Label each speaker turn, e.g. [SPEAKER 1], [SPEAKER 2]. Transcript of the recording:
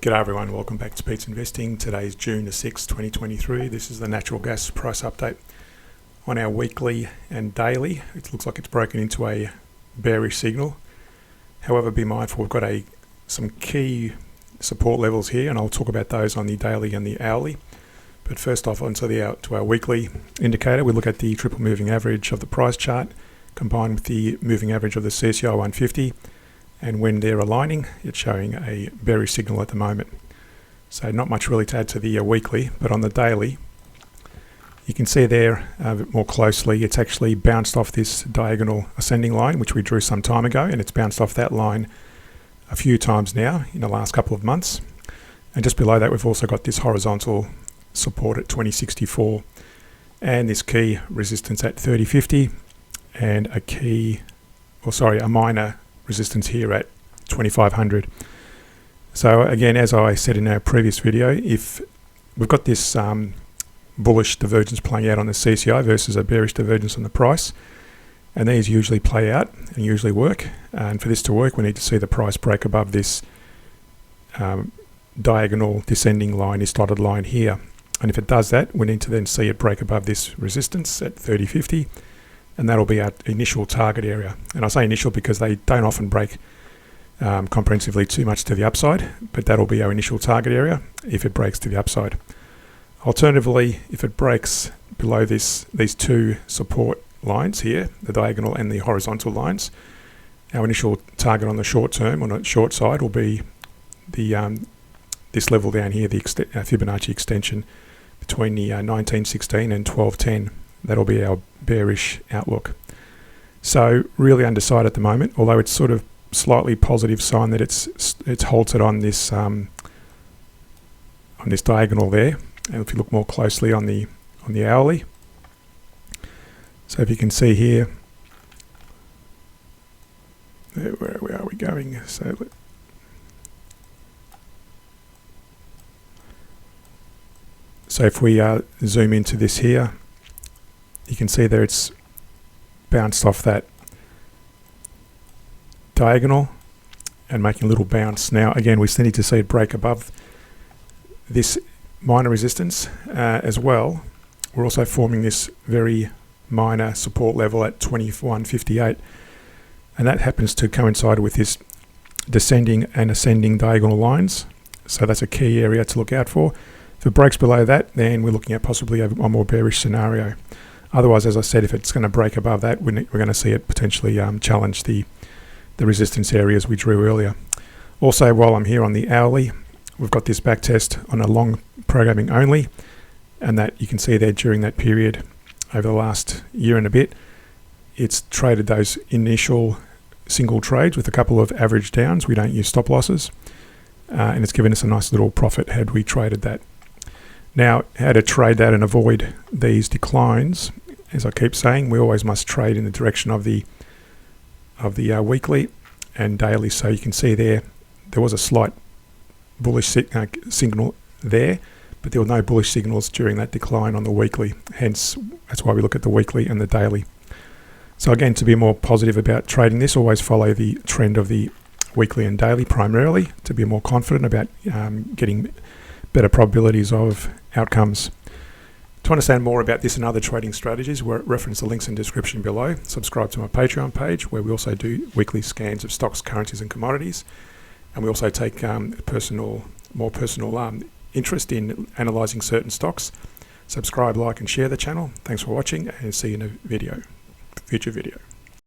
[SPEAKER 1] G'day everyone, welcome back to Pete's Investing. Today is June the 6th, 2023. This is the natural gas price update on our weekly and daily. It looks like it's broken into a bearish signal. However, be mindful we've got some key support levels here, and I'll talk about those on the daily and the hourly. But first off, onto our weekly indicator. We look at the triple moving average of the price chart combined with the moving average of the CCI 150. And when they're aligning, it's showing a bearish signal at the moment. So not much really to add to the weekly, but on the daily, you can see there a bit more closely, it's actually bounced off this diagonal ascending line, which we drew some time ago, and it's bounced off that line a few times now in the last couple of months. And just below that, we've also got this horizontal support at 2064 and this key resistance at 3050 and a minor resistance here at 2500. So again, as I said in our previous video, if we've got this bullish divergence playing out on the CCI versus a bearish divergence on the price, and these usually play out and usually work, and for this to work we need to see the price break above this diagonal descending line, this dotted line here. And if it does that, we need to then see it break above this resistance at 3050, and that'll be our initial target area. And I say initial because they don't often break comprehensively too much to the upside, but that'll be our initial target area if it breaks to the upside. Alternatively, if it breaks below these two support lines here, the diagonal and the horizontal lines, our initial target on the short term, on the short side, will be the this level down here, the Fibonacci extension between the 1916 and 1210. That'll be our bearish outlook. So really undecided at the moment, although it's sort of slightly positive sign that it's halted on this diagonal there. And if you look more closely on the hourly, so if you can see here, where are we going? So if we zoom into this here, you can see there it's bounced off that diagonal and making a little bounce. Now again, we still need to see it break above this minor resistance as well. We're also forming this very minor support level at 2158, and that happens to coincide with this descending and ascending diagonal lines. So that's a key area to look out for. If it breaks below that, then we're looking at possibly a more bearish scenario. Otherwise, as I said, if it's going to break above that, we're going to see it potentially challenge the resistance areas we drew earlier. Also, while I'm here on the hourly, we've got this back test on a long programming only, and that you can see there during that period over the last year and a bit, it's traded those initial single trades with a couple of average downs. We don't use stop losses, and it's given us a nice little profit had we traded that. Now, how to trade that and avoid these declines, as I keep saying, we always must trade in the direction of the weekly and daily. So you can see there was a slight bullish signal there, but there were no bullish signals during that decline on the weekly. Hence, that's why we look at the weekly and the daily. So again, to be more positive about trading this, always follow the trend of the weekly and daily primarily to be more confident about getting better probabilities of outcomes. To understand more about this and other trading strategies, reference the links in the description below. Subscribe to my Patreon page, where we also do weekly scans of stocks, currencies and commodities. And we also take more personal interest in analysing certain stocks. Subscribe, like and share the channel. Thanks for watching, and see you in a future video.